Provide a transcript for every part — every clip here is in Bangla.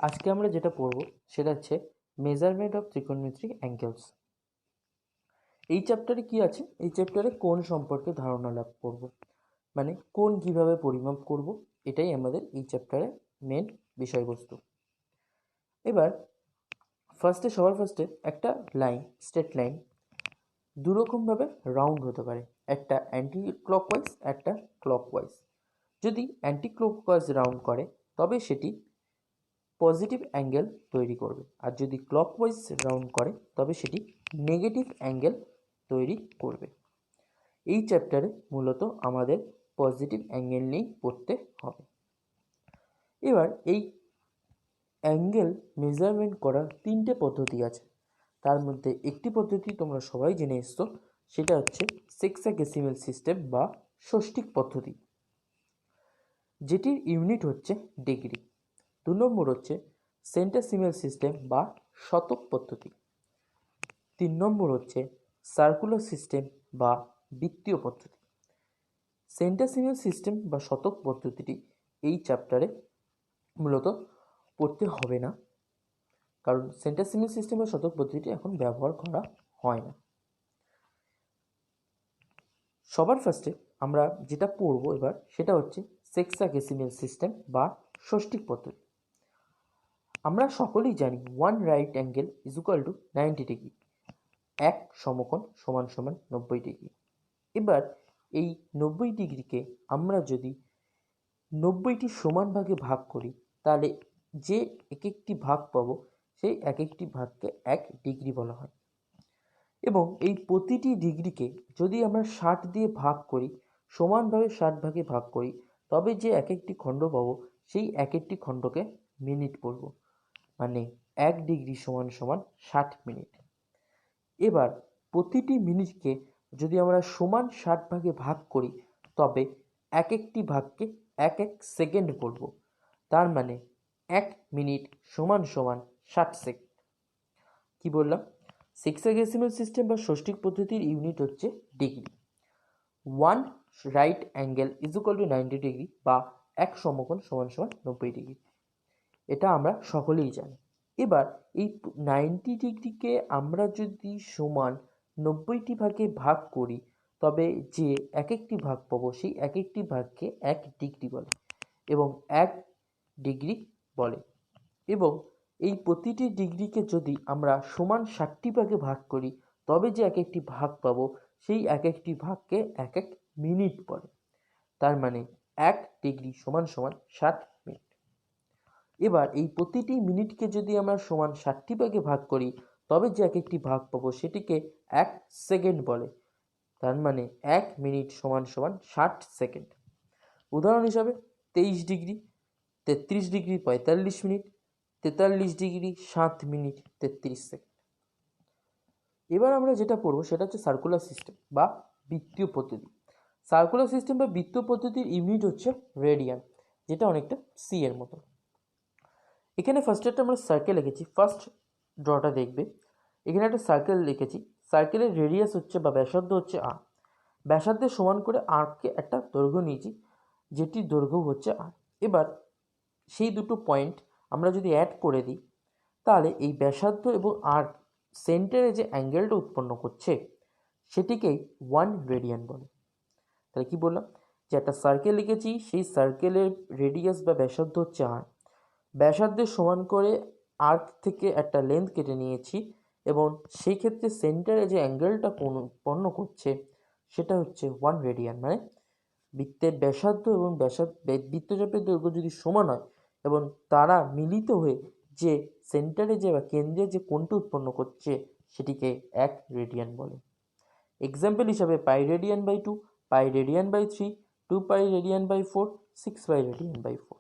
আজকে আমরা যেটা পড়ব সেটা হচ্ছে মেজারমেন্ট অফ ত্রিকোণমিতিক অ্যাঙ্গেলস। এই চ্যাপ্টারে কি আছে? এই চ্যাপ্টারে কোণ সম্পর্কে ধারণা লাভ করব, মানে কোণ কিভাবে পরিমাপ করব, এটাই আমাদের এই চ্যাপ্টারে মেন বিষয়বস্তু। এবার সবার ফার্স্টে একটা লাইন, স্ট্রেট লাইন দুরকমভাবে রাউন্ড হতে পারে, একটা অ্যান্টি ক্লকওয়াইজ, একটা ক্লকওয়াইজ। যদি অ্যান্টি ক্লকওয়াইজ রাউন্ড করে তবে সেটি পজিটিভ অ্যাঙ্গেল তৈরি করবে, আর যদি ক্লকওয়াইজ রাউন্ড করে তবে সেটি নেগেটিভ অ্যাঙ্গেল তৈরি করবে। এই চ্যাপ্টারে মূলত আমাদের পজিটিভ অ্যাঙ্গেল নিয়েই পড়তে হবে। এবার এই অ্যাঙ্গেল মেজারমেন্ট করার তিনটে পদ্ধতি আছে, তার মধ্যে একটি পদ্ধতি তোমরা সবাই জেনে এসছো, সেটা হচ্ছে সেক্সাডেসিমাল সিস্টেম বা ষষ্ঠিক পদ্ধতি, যেটির ইউনিট হচ্ছে ডিগ্রি। 2 নম্বর হচ্ছে সেন্টাসিমাল সিস্টেম বা শতক পদ্ধতি। 3 নম্বর হচ্ছে সার্কুলার সিস্টেম বা বৃত্তীয় পদ্ধতি। সেন্টাসিমাল সিস্টেম বা শতক পদ্ধতিটি এই চ্যাপ্টারে মূলত পড়তে হবে না, কারণ সেন্টাসিমাল সিস্টেম বা শতক পদ্ধতিটি এখন ব্যবহার করা হয় না। সবার ফার্স্টে আমরা যেটা পড়ব এবার সেটা হচ্ছে সেক্সাডেসিমাল সিস্টেম বা ষষ্ঠিক পদ্ধতি। আমরা সকলেই জানি 1 right angle is equal two 90 degree, এক সমকোণ সমান সমান 90 ডিগ্রি। এবার এই 90 ডিগ্রিকে আমরা যদি 90টি সমান ভাগে ভাগ করি, তাহলে যে এক একটি ভাগ পাবো সেই এক একটি ভাগকে 1 ডিগ্রি বলা হয়। এবং এই প্রতিটি ডিগ্রিকে যদি আমরা 60 দিয়ে ভাগ করি, সমানভাবে 60 ভাগে ভাগ করি, তবে যে এক একটি খণ্ড পাবো সেই এক একটি খণ্ডকে মিনিট বলবো, মানে 1 ডিগ্রি সমান সমান 60 মিনিট। এবার প্রতিটি মিনিটকে যদি আমরা সমান 60 ভাগে ভাগ করি, তবে এক একটি ভাগকে 1 সেকেন্ড বলবো, তার মানে 1 মিনিট সমান সমান 60 সেকেন্ড। কি বললাম? সেক্সাডেসিমাল সিস্টেম বা ষষ্ঠিক পদ্ধতির ইউনিট হচ্ছে degree. 1 right angle is equal two 90 degree বা এক সমকোণ সমান সমান 90 ডিগ্রি, এটা আমরা সকলেই জানি। এবার এই 90 ডিগ্রিকে আমরা যদি সমান 90টি ভাগে ভাগ করি, তবে যে এক একটি ভাগ পাবো সেই এক একটি ভাগকে 1 ডিগ্রি বলে এবং 1 ডিগ্রি বলে। এবং এই প্রতিটি ডিগ্রিকে যদি আমরা সমান 60টি ভাগে ভাগ করি, তবে যে এক একটি ভাগ পাবো সেই এক একটি ভাগকে 1 মিনিট বলে, তার মানে 1 ডিগ্রি সমান সমান 60 মিনিট। এবার এই প্রতিটি মিনিটকে যদি আমরা সমান 60টি ভাগে ভাগ করি, তবে যে এক একটি ভাগ পাবো সেটিকে 1 সেকেন্ড বলে, তার মানে 1 মিনিট সমান সমান 60 সেকেন্ড। উদাহরণ হিসাবে 23 degree 33 degree 45 minute, 43 degree 7 minute 33 second. এবার আমরা যেটা পড়বো সেটা হচ্ছে সার্কুলার সিস্টেম বা বৃত্তীয় পদ্ধতি। সার্কুলার সিস্টেম বা বৃত্তীয় পদ্ধতির ইউনিট হচ্ছে রেডিয়ান, যেটা অনেকটা সি এর মতো। এখানে ফার্স্ট একটা আমরা সার্কেল লিখেছি, ফার্স্ট ড্রটা দেখবে এখানে একটা সার্কেল লিখেছি, সার্কেলের রেডিয়াস হচ্ছে বা ব্যাসার্ধ হচ্ছে আর, ব্যাসার্ধের সমান করে আর্ককে একটা দৈর্ঘ্য নিয়েছি যেটির দৈর্ঘ্য হচ্ছে আর। এবার সেই দুটো পয়েন্ট আমরা যদি অ্যাড করে দিই, তাহলে এই ব্যাসার্ধ এবং আর্ক সেন্টারে যে অ্যাঙ্গেলটা উৎপন্ন করছে সেটিকেই 1 রেডিয়ান বলে। তাহলে কি বললাম, যে একটা সার্কেল লিখেছি, সেই সার্কেলের রেডিয়াস বা ব্যাসার্ধ হচ্ছে আর, ব্যাসার্ধের সমান করে আর্ক থেকে একটা লেন্থ কেটে নিয়েছি এবং সেই ক্ষেত্রে সেন্টারে যে অ্যাঙ্গেলটা উৎপন্ন করছে সেটা হচ্ছে 1 রেডিয়ান। মানে বৃত্তের ব্যাসার্ধ এবং বৃত্তচাপের দৈর্ঘ্য যদি সমান হয় এবং তারা মিলিত হয়ে যে সেন্টারে যে বা কেন্দ্রে যে কোণটা উৎপন্ন করছে সেটিকে 1 রেডিয়ান বলে। এক্সাম্পল হিসাবে pi radian by 2, pi radian by 3, 2 pi radian by 4, 6 pi radian by 4।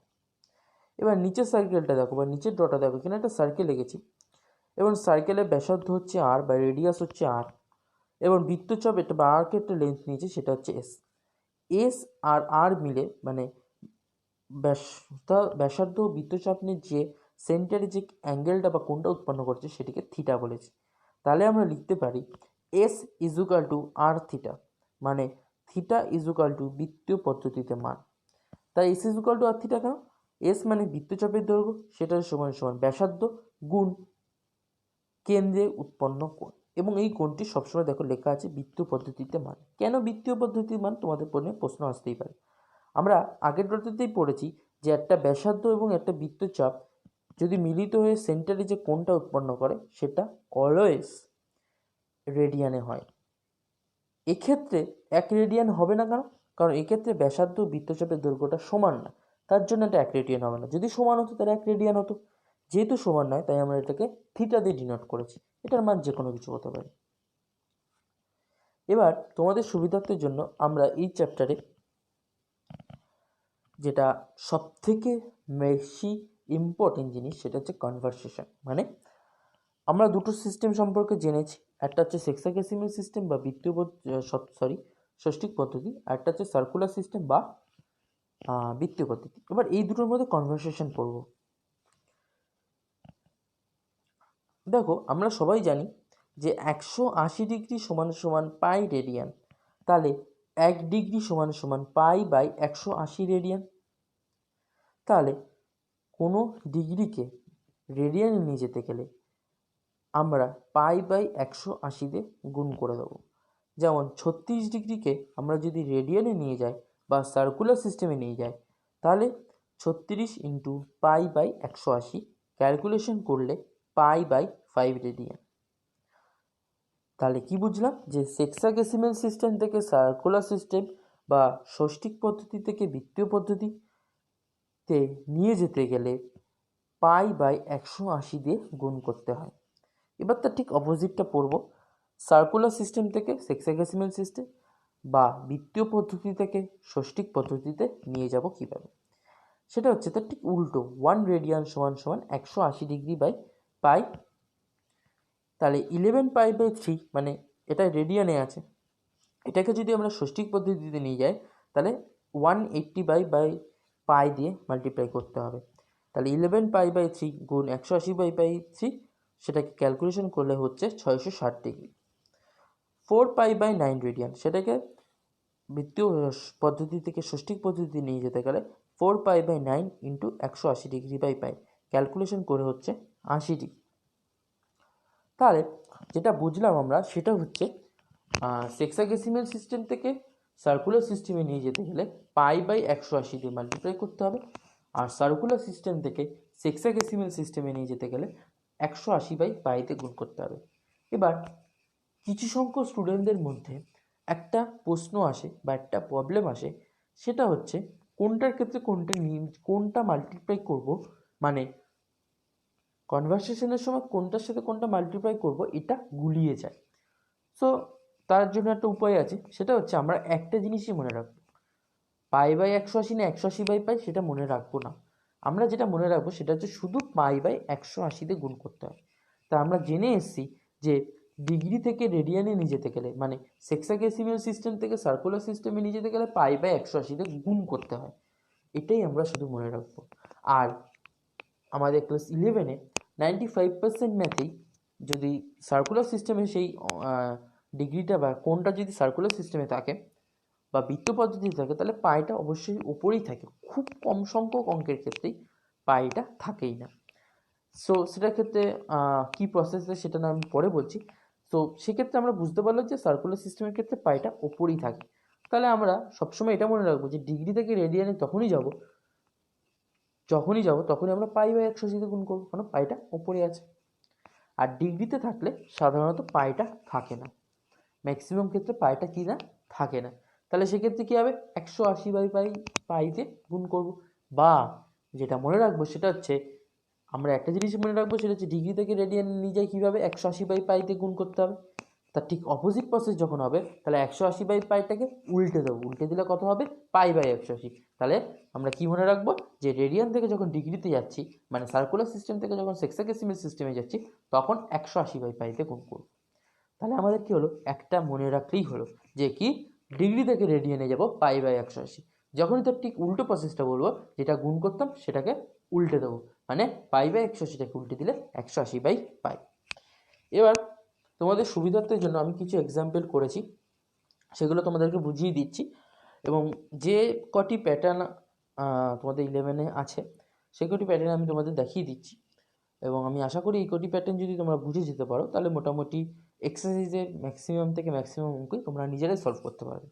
এবার নিচের সার্কেলটা দেখো বা নিচের ড্রটা দেখো, এখানে একটা সার্কেল এঁকেছি এবং সার্কেলের ব্যাসার্ধ হচ্ছে আর বা রেডিয়াস হচ্ছে আর, এবং বৃত্তচাপ এটা বা আর্কের একটা লেন্থ নিয়েছি সেটা হচ্ছে এস। এস আর আর মিলে মানে ব্যাসার্ধ ও বৃত্তচাপ নিয়ে যে সেন্টারে যে অ্যাঙ্গেলটা বা কোণটা উৎপন্ন করছে সেটিকে থিটা বলেছি। তাহলে আমরা লিখতে পারি S is equal to R theta, মানে থিটা ইজ ইকুয়াল টু বৃত্তীয় পদ্ধতিতে মান। তাই S is equal to R theta কেন? এস মানে বৃত্তচাপের দৈর্ঘ্য, সেটা সমান সমান ব্যাসার্ধ গুণ কেন্দ্রে উৎপন্ন কোণ, এবং এই কোণটি সবসময় দেখো লেখা আছে বৃত্তীয় পদ্ধতিতে মান। কেন বৃত্তীয় পদ্ধতির মান? তোমাদের প্রশ্ন আসতেই পারে। আমরা আগের পদ্ধতিতেই পড়েছি যে একটা ব্যাসার্ধ এবং একটা বৃত্তচাপ যদি মিলিত হয়ে সেন্টারে যে কোণটা উৎপন্ন করে সেটা অলওয়েজ রেডিয়ানে হয়। এক্ষেত্রে 1 রেডিয়ান হবে না, কারণ এক্ষেত্রে ব্যাসার্ধ বৃত্তচাপের দৈর্ঘ্যটা সমান না, তার জন্য এটা 1 রেডিয়ান হবে না। যদি সমান হতো তাহলে 1 রেডিয়ান হতো, যেহেতু সমান নয় তাই আমরা এটাকে থিটা দিয়ে ডিনোট করেছি। এটার মান যে কোনো কিছু হতে পারে। এবার তোমাদের সুবিধার্থের জন্য আমরা এই চ্যাপ্টারে যেটা সবথেকে বেশি ইম্পর্টেন্ট জিনিস সেটা হচ্ছে কনভারসেশন। মানে আমরা দুটো সিস্টেম সম্পর্কে জেনেছি, একটা হচ্ছে সেক্সাগেসিমাল সিস্টেম বা বৃত্তীয় ষষ্ঠিক পদ্ধতি, আর একটা হচ্ছে সার্কুলার সিস্টেম বা বৃত্তীয় পদ্ধতি। এবার এই দুটোর মধ্যে কনভারসেশন পড়ব। দেখো আমরা সবাই জানি যে 180 ডিগ্রি সমান সমান পাই রেডিয়ান, তাহলে 1 ডিগ্রি সমান সমান পাই বাই 180 রেডিয়ান। তাহলে কোনো ডিগ্রিকে রেডিয়ানে নিয়ে যেতে গেলে আমরা পাই বাই 180 দিয়ে গুণ করে দেবো। যেমন 36 ডিগ্রিকে আমরা যদি রেডিয়ানে নিয়ে যাই বা সার্কুলার সিস্টেমে নিয়ে যাই, তাহলে 36 ইন্টু পাই বাই 180 ক্যালকুলেশন করলে পাই বাই 5 রেডিয়ান। তাহলে কি বুঝলাম? যে সেক্সাগেসিমাল সিস্টেম থেকে সার্কুলার সিস্টেম বা ষষ্ঠিক পদ্ধতি থেকে বৃত্তীয় পদ্ধতিতে নিয়ে যেতে গেলে পাই বাই 180 দিয়ে গুণ করতে হয়। এবার তার ঠিক অপোজিটটা পড়ব, সার্কুলার সিস্টেম থেকে সেক্সাগেসিমাল সিস্টেম বা বৃত্তীয় পদ্ধতি থেকে ষষ্ঠিক পদ্ধতিতে নিয়ে যাব কিভাবে। সেটা হচ্ছে তার ঠিক উল্টো, 1 রেডিয়ান সমান সমান 180 ডিগ্রি বাই পাই। তাহলে 11 পাই বাই 3, মানে এটা রেডিয়ানে আছে, এটাকে যদি আমরা ষষ্ঠিক পদ্ধতিতে নিয়ে যাই তাহলে 180 বাই পাই দিয়ে মাল্টিপ্লাই করতে হবে। তাহলে 11 পাই বাই 3 গুণ 180 বাই 3, সেটাকে ক্যালকুলেশন করলে হচ্ছে 660 ডিগ্রি। 4 পাই বাই 9 রেডিয়ান, সেটাকে বৃত্তীয় পদ্ধতি থেকে ষষ্ঠিক পদ্ধতিতে নিয়ে যেতে গেলে 4 pi by 9 into 180 degree by pi, calculation করে হচ্ছে 80 ডিগ্রি। তাহলে যেটা বুঝলাম আমরা সেটা হচ্ছে সেক্সাগেসিমাল সিস্টেম থেকে সার্কুলার সিস্টেমে নিয়ে যেতে গেলে পাই বাই 180 দিয়ে মাল্টিপ্লাই করতে হবে, আর সার্কুলার সিস্টেম থেকে সেক্সাগেসিমাল সিস্টেমে নিয়ে যেতে গেলে 180 বাই পাইতে গুণ করতে হবে। এবার কিছু সংখ্যক স্টুডেন্টদের মধ্যে একটা প্রশ্ন আসে বা একটা প্রবলেম আসে, সেটা হচ্ছে কোনটার ক্ষেত্রে কোনটা মাল্টিপ্লাই করব, মানে কনভারসেশনের সময় কোনটার সাথে কোনটা মাল্টিপ্লাই করব এটা গুলিয়ে যায়। সো তার জন্য একটা উপায় আছে, সেটা হচ্ছে আমরা একটা জিনিসই মনে রাখবো, পাই বাই 180 না 180 বাই পাই সেটা মনে রাখবো না। আমরা যেটা মনে রাখবো সেটা হচ্ছে শুধু পাই বাই 180 দিয়ে গুণ করতে হবে। তা আমরা জেনে এসেছি যে ডিগ্রি থেকে রেডিয়ানে নিয়ে যেতে গেলে, মানে সেক্সাগেসিমাল সিস্টেম থেকে সার্কুলার সিস্টেমে নিয়ে যেতে গেলে পাই বাই 180 দিয়ে গুণ করতে হয়। এটাই আমরা শুধু মনে রাখবো। আর আমাদের ক্লাস 11-এ 95% ম্যাথেই যদি সার্কুলার সিস্টেমে সেই ডিগ্রিটা বা কোনটা যদি সার্কুলার সিস্টেমে থাকে বা বৃত্ত পদ্ধতি থাকে, তাহলে পাইটা অবশ্যই উপরেই থাকে। খুব কম সংখ্যক অঙ্কের ক্ষেত্রেই পাইটা থাকেই না। সো সেটার ক্ষেত্রে কী প্রসেস সেটা না আমি পরে বলছি। তো সেক্ষেত্রে আমরা বুঝতে পারলাম যে সার্কুলার সিস্টেমের ক্ষেত্রে পাইটা উপরেই থাকে। তাহলে আমরা সবসময় এটা মনে রাখবো যে ডিগ্রি থেকে রেডিয়ানে যখনই যাব তখনই আমরা পাই বাই 180 গুণ করবো, কারণ পাইটা উপরে আছে। আর ডিগ্রিতে থাকলে সাধারণত পাইটা থাকে না, ম্যাক্সিমাম ক্ষেত্রে পাইটা কি না থাকে না। তাহলে সেক্ষেত্রে কী হবে, 180 বাই পাইতে গুণ করব। বা যেটা মনে রাখবো সেটা হচ্ছে, আমরা একটা জিনিস মনে রাখবো সেটা হচ্ছে ডিগ্রি থেকে রেডিয়ান নিয়ে যাই কীভাবে, 180 বাই পাইতে গুণ করতে হবে। তার ঠিক অপোজিট প্রসেস যখন হবে তাহলে 180 বাই পাইটাকে উল্টে দেবো, উল্টে দিলে কত হবে, পাই বাই 180। তাহলে আমরা কি মনে রাখবো, যে রেডিয়ান থেকে যখন ডিগ্রিতে যাচ্ছি, মানে সার্কুলার সিস্টেম থেকে যখন সেক্সাগেসিমাল সিস্টেমে যাচ্ছি, তখন 180 বাই পাইতে গুণ করব। তাহলে আমাদের কি হলো, একটা মনে রাখলেই হলো যে কি ডিগ্রি থেকে রেডিয়ানে যাব পাই বাই 180। যখনই তার ঠিক উল্টো প্রসেসটা বলবো, যেটা গুণ করতাম সেটাকে উল্টে দেবো, মানে পাই বাই 180টাকে উল্টে দিলে 180 বাই পাই। এবার তোমাদের সুবিধার্থের জন্য আমি কিছু এক্সাম্পল করেছি, সেগুলো তোমাদেরকে বুঝিয়ে দিচ্ছি। এবং যে কটি প্যাটার্ন তোমাদের 11-এ আছে সেই কটি প্যাটার্ন আমি তোমাদের দেখিয়ে দিচ্ছি, এবং আমি আশা করি এই কটি প্যাটার্ন যদি তোমরা বুঝে যেতে পারো তাহলে মোটামুটি এক্সারসাইজের ম্যাক্সিমাম থেকে ম্যাক্সিমাম অঙ্কই তোমরা নিজেরাই সলভ করতে পারবে।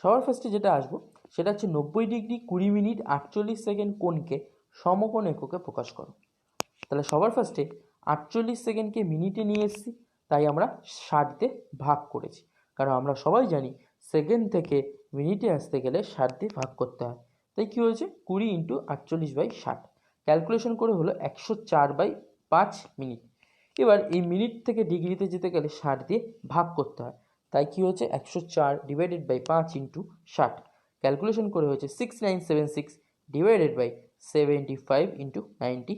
সবার ফার্স্টে যেটা আসবো সেটা হচ্ছে 90 ডিগ্রি 20 মিনিট 48 সেকেন্ড কোণকে সমকোণ এককে প্রকাশ করো। তাহলে সবার ফার্স্টে 48 সেকেন্ডকে মিনিটে নিয়ে এসেছি, তাই আমরা 60 দিয়ে ভাগ করেছি, কারণ আমরা সবাই জানি সেকেন্ড থেকে মিনিটে আসতে গেলে 60 দিয়ে ভাগ করতে হয়। তাই কী হয়েছে 20 × 48/60, ক্যালকুলেশন করে হলো 104/5 মিনিট। এবার এই মিনিট থেকে ডিগ্রিতে যেতে গেলে 60 দিয়ে ভাগ করতে হয়, তাই কী হয়েছে 104 / 5 × 60, ক্যালকুলেশন করে হয়েছে 6976 / 75 × 90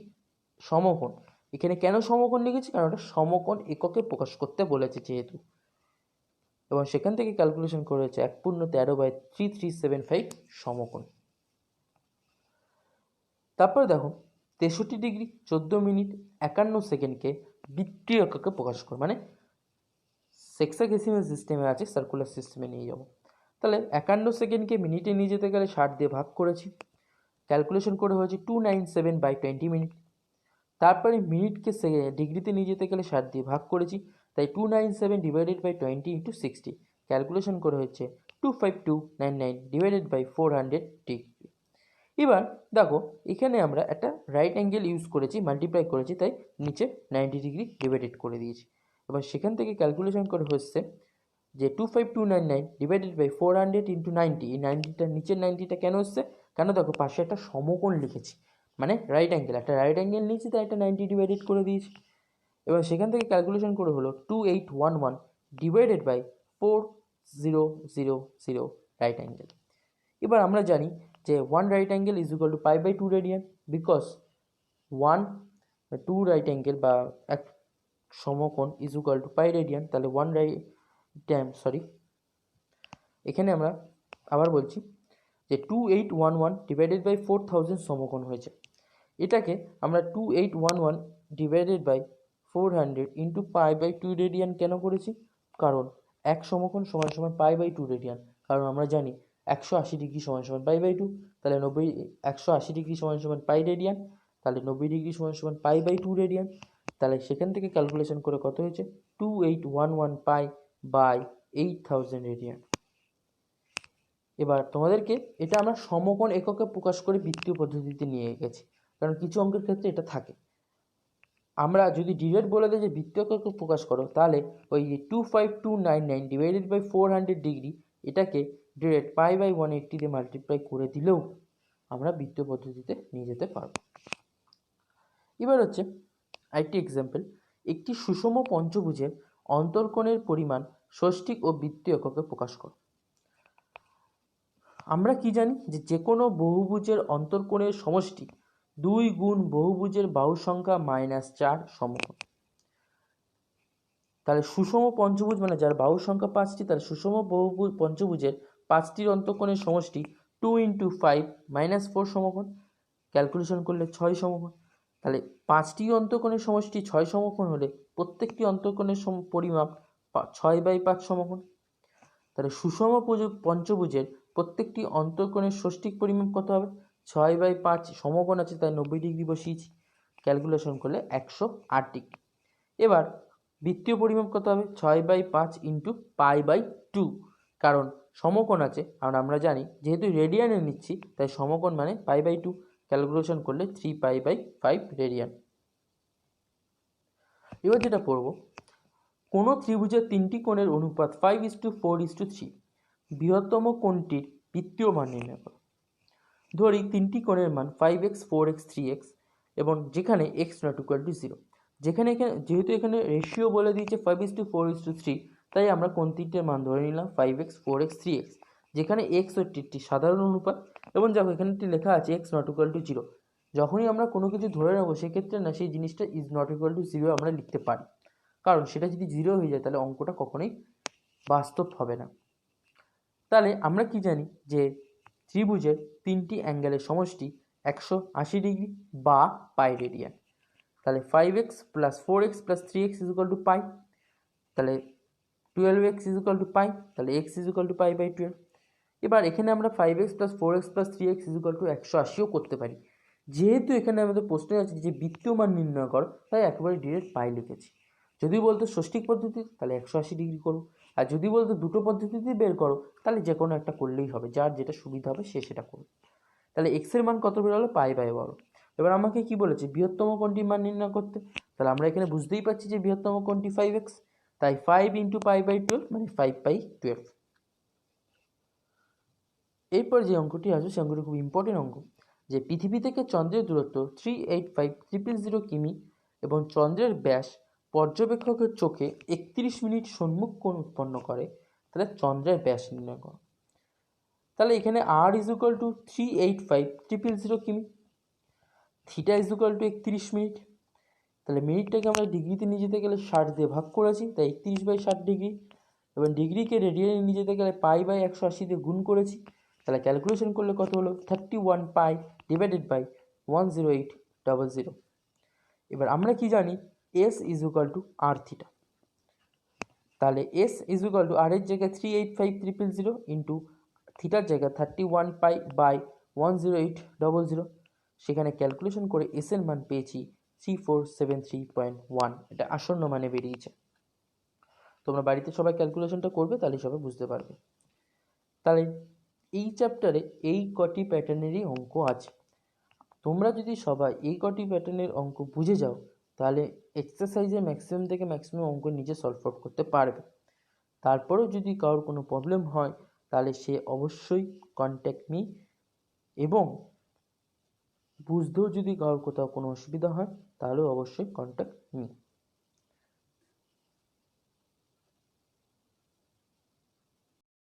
সমকোণ। এখানে কেন সমকোণ লিখেছি, কারণ ওটা সমকোণ এককে প্রকাশ করতে বলেছে যেহেতু, এবং সেখান থেকে ক্যালকুলেশন করে হয়েছে 1.13.3375 সমকোণ। তারপর দেখো 63 ডিগ্রি 14 মিনিট 51 সেকেন্ডকে বৃত্তীয় এককে প্রকাশ করো, মানে সেক্সাডেসিমাল সিস্টেমে আছে, সার্কুলার সিস্টেমে নিয়ে যাবো। তাহলে 51 সেকেন্ডকে মিনিটে নিয়ে যেতে গেলে 60 দিয়ে ভাগ করেছি, ক্যালকুলেশন করে হয়েছে 297/20 মিনিট। তারপরে মিনিটকে ডিগ্রিতে নিয়ে যেতে গেলে 60 দিয়ে ভাগ করেছি, তাই 297 / 20 × 60, ক্যালকুলেশন করে হচ্ছে 25299 / 400 ডিগ্রি। এবার দেখো এখানে আমরা একটা রাইট অ্যাঙ্গেল ইউজ করেছি, মাল্টিপ্লাই করেছি, তাই নিচে 90 ডিগ্রি ডিভাইডেড করে দিয়েছি। এবার সেখান থেকে ক্যালকুলেশন করে হচ্ছে যে 25299 / 400 × 90, এই 90টা নিচের 90টা কেন হচ্ছে, কেন দেখো পাশে একটা সমকোণ লিখেছি, মানে রাইট অ্যাঙ্গেল, একটা রাইট অ্যাঙ্গেল নিয়েছি তাই একটা 90 ডিভাইডেড করে দিয়েছি। এবার সেখান থেকে ক্যালকুলেশন করে হলো 2811 / 4000 রাইট অ্যাঙ্গেল। এবার আমরা জানি যে 1 right angle is equal to π/2 radian, because 2 right angle বা এক সমকোণ ইজ ইকুয়াল টু π রেডিয়ান, তাহলে 1 এখানে আমরা আবার বলছি যে 2811 / 4000 সমকোণ হয়েছে। এটাকে আমরা 2811 / 400 × π/2 রেডিয়ান কেন করেছি, কারণ এক সমকোণ সমান সমান π/2 রেডিয়ান, কারণ আমরা জানি 180 ডিগ্রি সমান সমান π/2, তাহলে 180 ডিগ্রি সমান সমান π রেডিয়ান, তাহলে 90 ডিগ্রি সমান সমান π/2 রেডিয়ান। তাহলে সেখান থেকে ক্যালকুলেশন করে কত হয়েছে 2811 π/8000 রেডিয়ান। এবার তোমাদেরকে এটা আমরা সমকোণ এককে প্রকাশ করে বৃত্তীয় পদ্ধতিতে নিয়ে গেছি, কারণ কিছু অঙ্কের ক্ষেত্রে এটা থাকে। আমরা যদি ডিরেক্ট বলে দিই যে বৃত্তীয় এককে প্রকাশ করো, তাহলে ওই 25299 / 400 ডিগ্রি এটাকে ডিরেক্ট π/180 দিয়ে মাল্টিপ্লাই করে দিলেও আমরা বৃত্তীয় পদ্ধতিতে নিয়ে যেতে পারবো। এবার হচ্ছে আরেকটি এক্সাম্পল, একটি সুষম পঞ্চভুজের অন্তর্কোণের পরিমাণ ষষ্ঠিক ও বৃত্তীয় এককে প্রকাশ করো। আমরা কি জানি যে কোনো বহুভুজের অন্তর্কোণের সমষ্টি 2 গুণ বহুভুজের বাহু সংখ্যা -4 সমকোণ। তাহলে সুষম পঞ্চভুজ মানে যার বাহু সংখ্যা 5টি, তাহলে সুষম পঞ্চভুজের 5টির অন্তর্কোণের সমষ্টি 2 × 5 -4 সমকোণ, ক্যালকুলেশন করলে 6 সমকোণ। তাহলে 5টি অন্তর্কোণের সমষ্টি 6 সমকোণ হলে প্রত্যেকটি অন্তর্কোণের পরিমাপ 6/5 সমকোণ। তাহলে সুষম পঞ্চভুজের প্রত্যেকটি অন্তর্কোণের ষষ্ঠিক পরিমাপ কত হবে, 6/5 সমকোণ আছে তাই 90 ডিগ্রি বসিয়েছি, ক্যালকুলেশন করলে 108 ডিগ্রি। এবার বৃত্তীয় পরিমাপ কত হবে 6/5 × π/2, কারণ সমকোণ আছে, কারণ আমরা জানি যেহেতু রেডিয়ানে নিচ্ছি তাই সমকোণ মানে π/2, ক্যালকুলেশন করলে 3π/5 রেডিয়ান। এবার যেটা পড়ব, কোনো ত্রিভুজের 3টি কোণের অনুপাত 5:4:3, বৃহত্তম কোণটির বৃত্তীয় মান নির্ণয় করো। ধরি 3টি কোণের মান 5x 4x 3x এবং যেখানে x ≠ 0, যেহেতু এখানে রেশিও বলে দিয়েছে 5:4:3, তাই আমরা কোণ তিনটের মান ধরে নিলাম 5x 4x 3x, যেখানে x হচ্ছে একটি সাধারণ অনুপাত, এবং দেখো এখানে একটি লেখা আছে x ≠ 0। যখনই আমরা কোনো কিছু ধরে নেবো সেক্ষেত্রে না সেই জিনিসটা ইজ নট ইকুয়াল টু 0 আমরা লিখতে পারি, কারণ সেটা যদি 0 হয়ে যায় তাহলে অঙ্কটা কখনোই বাস্তব হবে না। তাহলে আমরা কি জানি যে ত্রিভুজের 3টি অ্যাঙ্গেলের সমষ্টি 180 ডিগ্রি বা π রেডিয়ান। তাহলে 5x + 4x + 3x = π, তাহলে 12x = π, তাহলে x = π/12। এবার এখানে আমরা 5x plus 4x plus 3x equal to 180ও করতে পারি। যেহেতু এখানে আমাদের প্রশ্নে আছে যে বৃত্তীয় মান নির্ণয় করো, তাই একেবারে ডিরেক্ট পাই লিখেছি। যদি বলতো ষষ্ঠিক পদ্ধতি তাহলে 180 ডিগ্রি করো, আর যদি বলতো দুটো পদ্ধতিতে বের করো তাহলে যে কোনো একটা করলেই হবে, যার যেটা সুবিধা হবে সে সেটা করবে। তাহলে x এর মান কত বেরোলো? Pi by 12। এবার আমাকে কি বলেছে? বৃহত্তম কোণটির মান নির্ণয় করতে। তাহলে আমরা এখানে বুঝতেই পারছি যে বৃহত্তম কোণটি 5x, তাই 5 ইন্টু পাই বাই 12 মানে 5/12। এরপর যে অঙ্কটি আসবে সে অঙ্কটি খুব ইম্পর্টেন্ট অঙ্ক, যে পৃথিবী থেকে চন্দ্রের দূরত্ব 385,000 কিমি এবং চন্দ্রের ব্যাস পর্যবেক্ষকের চোখে 31 মিনিট সম্মুখ কোণ উৎপন্ন করে, তাহলে চন্দ্রের ব্যাস নির্ণয় করো। তাহলে এখানে r ইজ ইকুয়াল টু 385,000 কিমি, theta is equal two 31 minute. তাহলে মিনিটটাকে আমরা ডিগ্রিতে নিয়ে যেতে গেলে 60 দিয়ে ভাগ করেছি, তাই 31/60 ডিগ্রি, এবং ডিগ্রিকে রেডিয়ানে নিয়ে যেতে গেলে পাই বাই 180 দিয়ে গুণ করেছি। তাহলে ক্যালকুলেশন করলে কত হলো? 31 পাই ডিভাইডেড বাই 10800। এবার আমরা কি জানি? S is equal to R theta. তাহলে S is equal to R এর জায়গায় 385,000 ইন্টু থিটার জায়গায় 31 পাই বাই 10800। সেখানে ক্যালকুলেশন করে এস এর মান পেয়েছি 3473.1। এটা আসন্ন মানে বেরিয়েছে। তোমরা বাড়িতে সবাই ক্যালকুলেশনটা করবে, তাহলে সবাই বুঝতে পারবে। তাহলে এই চ্যাপ্টারে এই কটি প্যাটার্নেরই অঙ্ক আছে। তোমরা যদি সবাই এই কটি প্যাটার্নের অঙ্ক বুঝে যাও, তাহলে এক্সারসাইজে ম্যাক্সিমাম থেকে ম্যাক্সিমাম অঙ্ক নিজে সলভ আউট করতে পারবে। তারপরেও যদি কারোর কোনো প্রবলেম হয়, তাহলে সে অবশ্যই কন্ট্যাক্ট মি, এবং বুঝতেও যদি কারোর কোথাও কোনো অসুবিধা হয় তাহলেও অবশ্যই কন্ট্যাক্ট মি।